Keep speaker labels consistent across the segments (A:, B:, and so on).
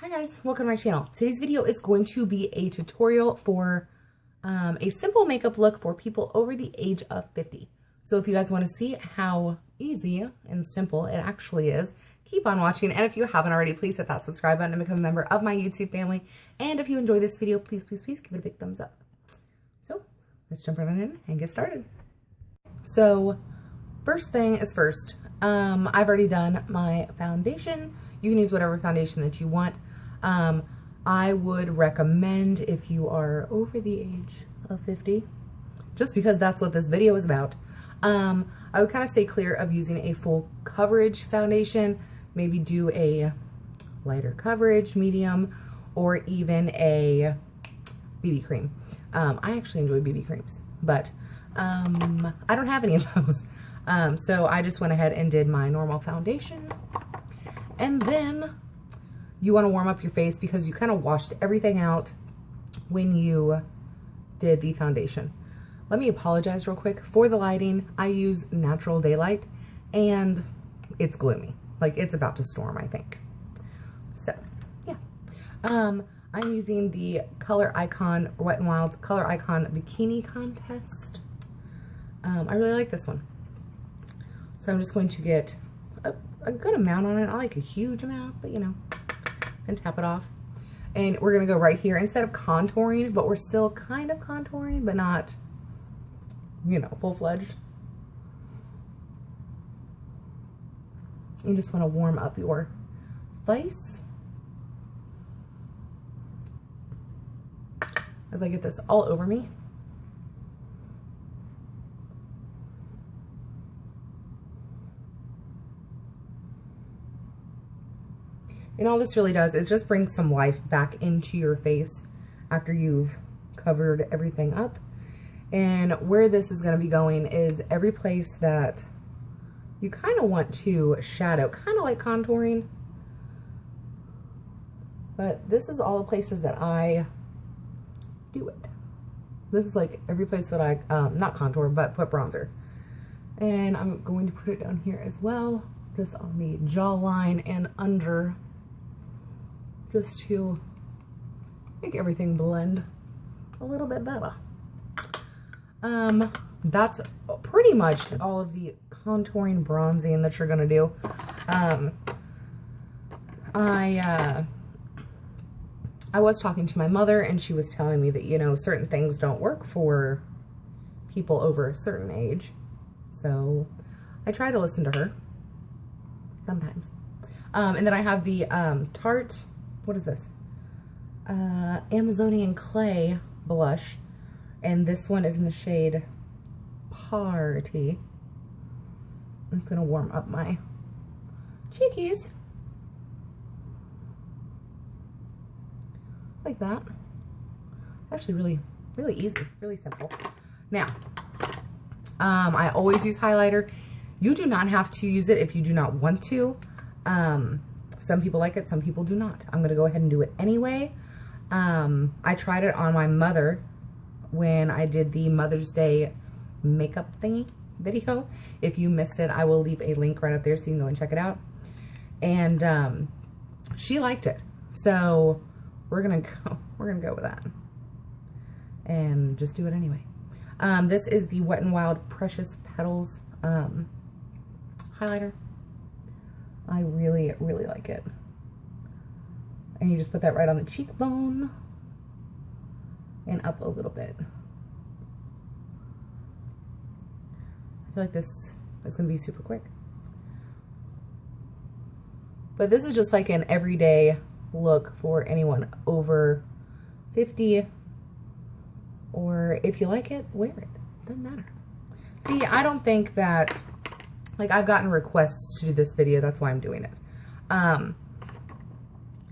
A: Hi guys, welcome to my channel. Today's video is going to be a tutorial for a simple makeup look for people over the age of 50. So if you guys want to see how easy and simple it actually is, keep on watching. And if you haven't already, please hit that subscribe button and become a member of my YouTube family. And if you enjoy this video, please give it a big thumbs up. So let's jump right on in and get started. So first thing is first, I've already done my foundation. You can use whatever foundation that you want. I would recommend, if you are over the age of 50, just because that's what this video is about, I would kind of stay clear of using a full coverage foundation. Maybe do a lighter coverage, medium, or even a BB cream. I actually enjoy BB creams, but I don't have any of those. So I just went ahead and did my normal foundation. And then you want to warm up your face because you kind of washed everything out when you did the foundation. Let me apologize real quick for the lighting. I use natural daylight and it's gloomy. Like it's about to storm, I think. So yeah. I'm using the Color Icon Wet n Wild Color Icon Bikini Contest. I really like this one. So I'm just going to get a good amount on it. Not like a huge amount, but you know, and tap it off. And we're gonna go right here instead of contouring, but we're still kind of contouring, but not, you know, full-fledged. You just want to warm up your face. As I get this all over me. And all this really does is just bring some life back into your face after you've covered everything up. And where this is going to be going is every place that you kind of want to shadow, kind of like contouring. But this is all the places that I do it. This is like every place that I, not contour, but put bronzer. And I'm going to put it down here as well, just on the jawline and under, just to make everything blend a little bit better. That's pretty much all of the contouring bronzing that you're gonna do. I was talking to my mother and she was telling me that, you know, certain things don't work for people over a certain age. So I try to listen to her sometimes. And then I have the Tarte, what is this? Amazonian Clay blush. And this one is in the shade Party. I'm just gonna warm up my cheekies. Like that. Actually really easy, really simple. Now, I always use highlighter. You do not have to use it if you do not want to. Some people like it, some people do not. I'm gonna go ahead and do it anyway. I tried it on my mother when I did the Mother's Day makeup thingy video. If you missed it, I will leave a link right up there so you can go and check it out. And she liked it. So we're gonna go with that. And just do it anyway. This is the Wet n Wild Precious Petals highlighter. I really like it. And you just put that right on the cheekbone and up a little bit. I feel like this is going to be super quick. But this is just like an everyday look for anyone over 50. Or if you like it, wear it. Doesn't matter. See, I don't think that, like, I've gotten requests to do this video. That's why I'm doing it.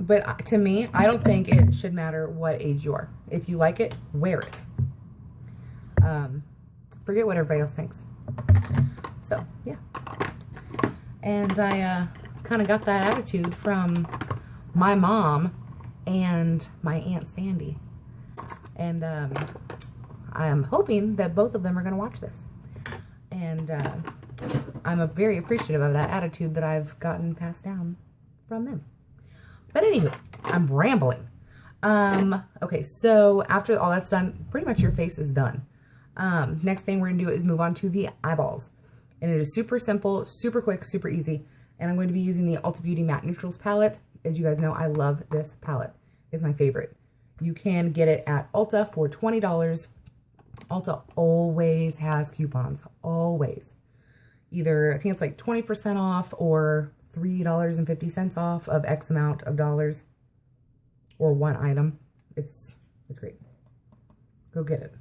A: But to me, I don't think it should matter what age you are. If you like it, wear it. Forget what everybody else thinks. So, yeah. And I kind of got that attitude from my mom and my Aunt Sandy. And I am hoping that both of them are going to watch this. And I'm very appreciative of that attitude that I've gotten passed down from them. But anyway, I'm rambling. Okay, so after all that's done, pretty much your face is done. Next thing we're gonna do is move on to the eyeballs. And it is super simple, super quick, super easy. And I'm going to be using the Ulta Beauty Matte Neutrals palette. As you guys know, I love this palette. It's my favorite. You can get it at Ulta for $20. Ulta always has coupons, always. Either, I think it's like 20% off or $3.50 off of X amount of dollars or one item. It's great. Go get it.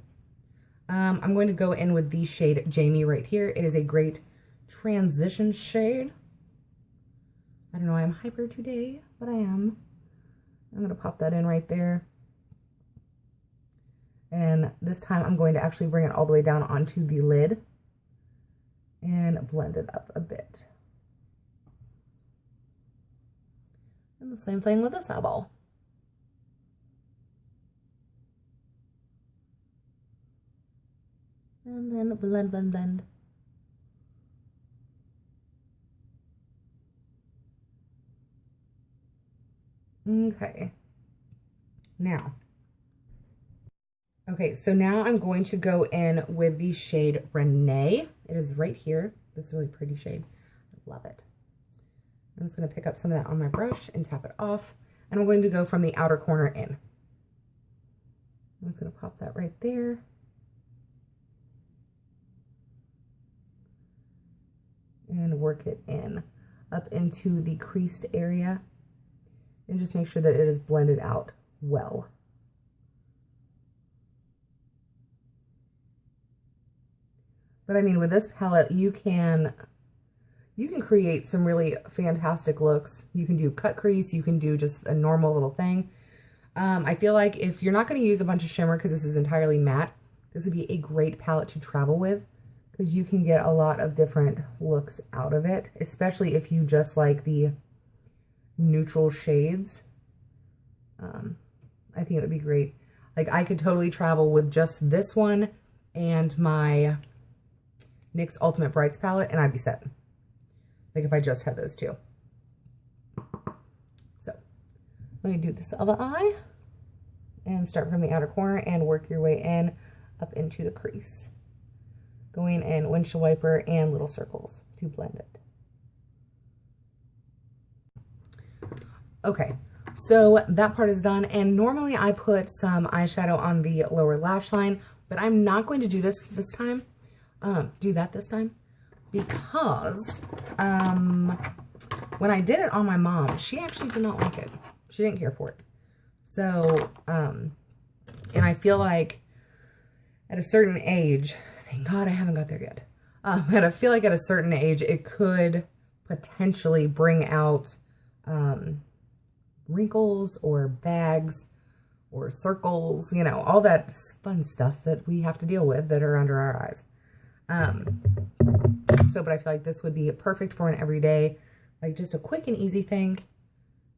A: I'm going to go in with the shade Jamie right here. It is a great transition shade. I don't know, I'm hyper today, but I am. I'm going to pop that in right there. And this time I'm going to actually bring it all the way down onto the lid and blend it up a bit. And the same thing with this eyeball. And then blend, blend, blend. Okay. Now. Okay, so now I'm going to go in with the shade Renee. It is right here. This really pretty shade. I love it. I'm just going to pick up some of that on my brush and tap it off. And I'm going to go from the outer corner in. I'm just going to pop that right there. And work it in up into the creased area. And just make sure that it is blended out well. But I mean, with this palette, you can create some really fantastic looks. You can do cut crease, you can do just a normal little thing. I feel like if you're not going to use a bunch of shimmer because this is entirely matte, this would be a great palette to travel with because you can get a lot of different looks out of it, especially if you just like the neutral shades. I think it would be great. Like I could totally travel with just this one and my NYX Ultimate Brights palette and I'd be set. Like if I just had those two. So let me do this other eye and start from the outer corner and work your way in up into the crease. Going in windshield wiper and little circles to blend it. Okay, so that part is done, and normally I put some eyeshadow on the lower lash line, but I'm not going to do this time. This time because when I did it on my mom, she actually did not like it. She didn't care for it. So, and I feel like at a certain age, thank God I haven't got there yet. But I feel like at a certain age, it could potentially bring out wrinkles or bags or circles, you know, all that fun stuff that we have to deal with that are under our eyes. But I feel like this would be perfect for an everyday, like just a quick and easy thing.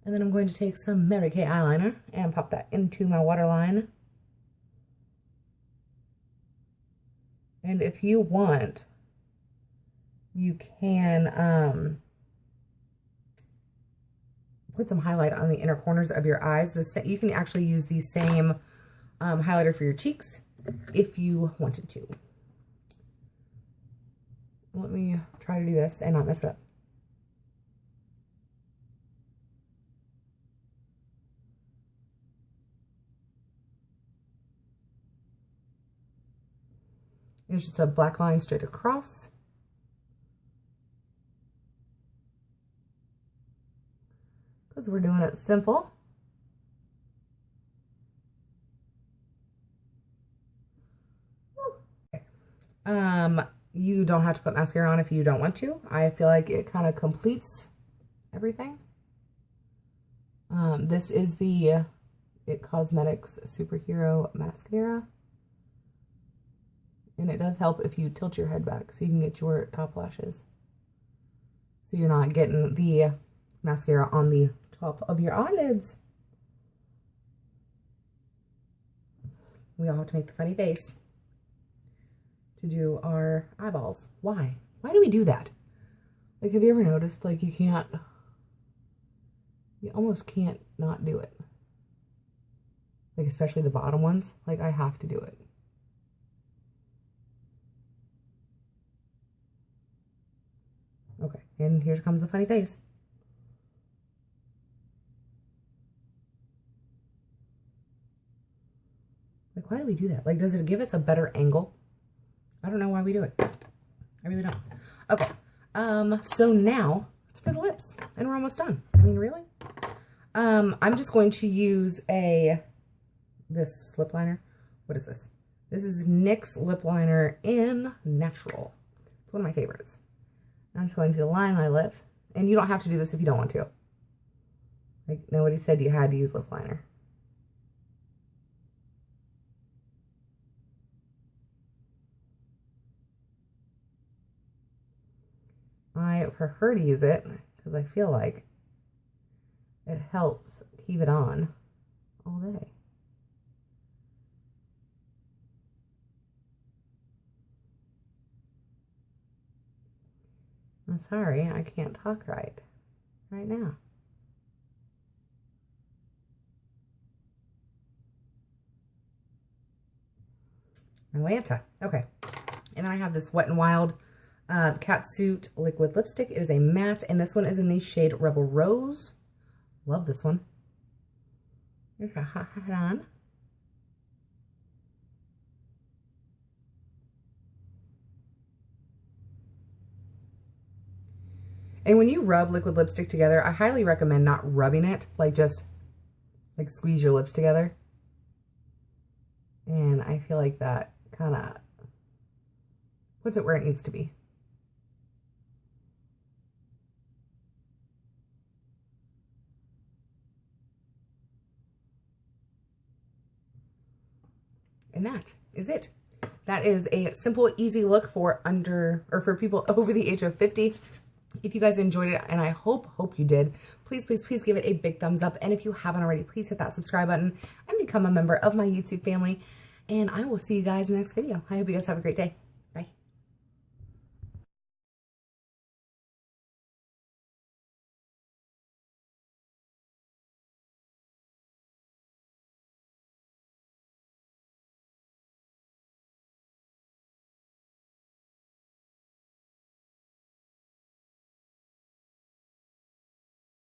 A: And then I'm going to take some Mary Kay eyeliner and pop that into my waterline. And if you want, you can put some highlight on the inner corners of your eyes. You can actually use the same highlighter for your cheeks if you wanted to. Let me try to do this and not mess it up. It's just a black line straight across. Because we're doing it simple. Okay. You don't have to put mascara on if you don't want to. I feel like it kind of completes everything. This is the IT Cosmetics Superhero Mascara. And it does help if you tilt your head back so you can get your top lashes. So you're not getting the mascara on the top of your eyelids. We all have to make the funny face to do our eyeballs. Why? Why do we do that? Like, have you ever noticed, like, you can't You almost can't not do it. Like, especially the bottom ones. Like, I have to do it. Okay, and here comes the funny face. Like, why do we do that? Like, does it give us a better angle? I don't know why we do it. I really don't. Okay, so now it's for the lips, and we're almost done. I mean, really? I'm just going to use this lip liner. What is this? This is NYX lip liner in Natural. It's one of my favorites. I'm just going to line my lips, and you don't have to do this if you don't want to. Like, nobody said you had to use lip liner. I prefer to use it because I feel like it helps keep it on all day. I'm sorry, I can't talk right now. Atlanta. Okay. And then I have this Wet n Wild Catsuit liquid lipstick. It is a matte, and this one is in the shade Rebel Rose. Love this one. Here's a hot on. And when you rub liquid lipstick together, I highly recommend not rubbing it, like just like squeeze your lips together. And I feel like that kind of puts it where it needs to be. And that is it. That is a simple, easy look for for people over the age of 50. If you guys enjoyed it, and I hope you did, please give it a big thumbs up. And if you haven't already, please hit that subscribe button and become a member of my YouTube family. And I will see you guys in the next video. I hope you guys have a great day.